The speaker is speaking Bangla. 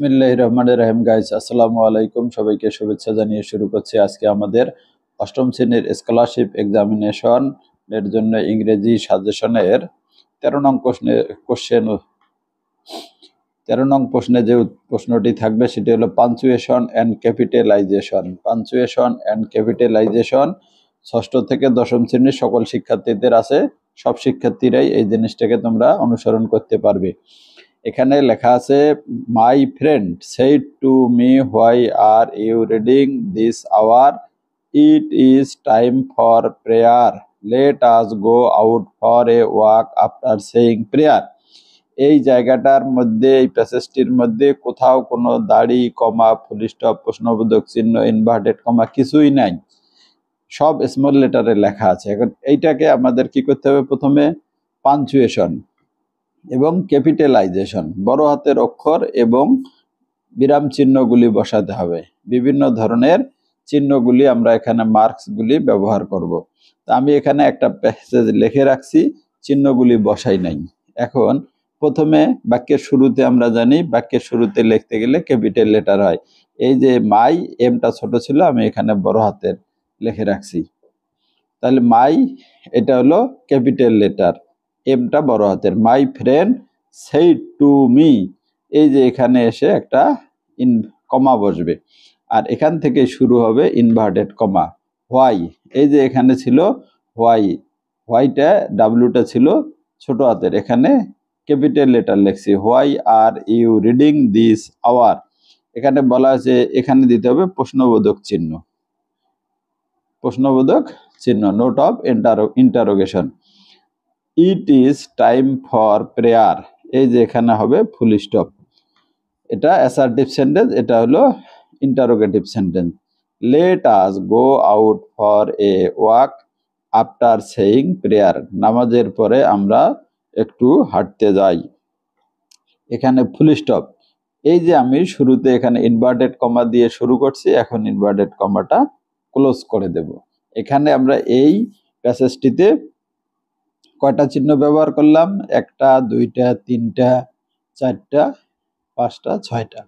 বিসমিল্লাহির রহমানির রহিম গাইস, আসসালামু আলাইকুম। সবাইকে শুভেচ্ছা জানিয়ে শুরু করছি আজকে আমাদের অষ্টম শ্রেণীর স্কলারশিপ এক্সামিনেশন এর জন্য ইংরেজি সাজেশনের 13 নং কোশ্চেন 13 নং প্রশ্নে যে প্রশ্নটি থাকবে সেটি হলো punctuation and capitalization. Punctuation and capitalization ষষ্ঠ থেকে দশম শ্রেণীর সকল শিক্ষার্থীদের আছে। সব শিক্ষার্থীরাই এই জিনিসটাকে তোমরা অনুসরণ করতে পারবে। এখানে লেখা আছে, my friend said to me, why are you reading this hour? It is time for prayer. Let us go out for a walk after saying prayer. এই জায়গাটার মধ্যে, এই প্যাসেজটির মধ্যে কোথাও কোনো দাড়ি, কমা, ফুল স্টপ, প্রশ্নবোধক চিহ্ন, ইনভার্টেড কমা কিছুই নাই, সব স্মল লেটারে লেখা আছে। এখন এইটাকে আমাদের কি করতে হবে? প্রথমে পাঞ্চুয়েশন এবং ক্যাপিটালাইজেশন, বড় হাতের অক্ষর এবং বিরাম চিহ্নগুলি বসাতে হবে। বিভিন্ন ধরনের চিহ্নগুলি আমরা এখানে মার্কসগুলি ব্যবহার করব। তা আমি এখানে একটা প্যাসেজ লিখে রাখছি, চিহ্নগুলি বসাই নাই। এখন প্রথমে বাক্যের শুরুতে আমরা জানি বাক্যের শুরুতে লিখতে গেলে ক্যাপিটাল লেটার হয়। এই যে মাই, এমটা ছোট ছিল, আমি এখানে বড় হাতের লিখে রাখছি। তাহলে মাই এটা হলো ক্যাপিটাল লেটার, এমটা বড় হাতের। মাই ফ্রেন্ড সেড টু মি, এই যে এখানে এসে একটা কমা বসবে, আর এখান থেকে শুরু হবে ইনভার্টেড কমা। হোয়াই, এই যে এখানে ছিল হোয়াই, হোয়াইটা ডাব্লিউটা ছিল ছোট হাতের, এখানে ক্যাপিটাল লেটার লিখছি। Why are you reading this hour, এখানে বলা আছে এখানে দিতে হবে প্রশ্নবোধক চিহ্ন, প্রশ্নবোধক চিহ্ন, note of interrogation. It is time for prayer, এই যে এখানে হবে ফুল স্টপ। এটা অ্যাসার্টিভ সেন্টেন্স, এটা হলো interrogative sentence. Late us go out for a walk after saying prayer, নামাজের পরে আমরা একটু হাঁটতে যাই, এখানে ফুল স্টপ। এই যে আমি শুরুতে এখানে ইনভার্টেড কমা দিয়ে শুরু করছি, এখন ইনভার্টেড কমাটা ক্লোজ করে দেব। এখানে আমরা এই প্যাসেজটিতে কয়টা চিহ্ন ব্যবহার করলাম? একটা, দুইটা, তিনটা, চারটা, পাঁচটা, ছয়টা।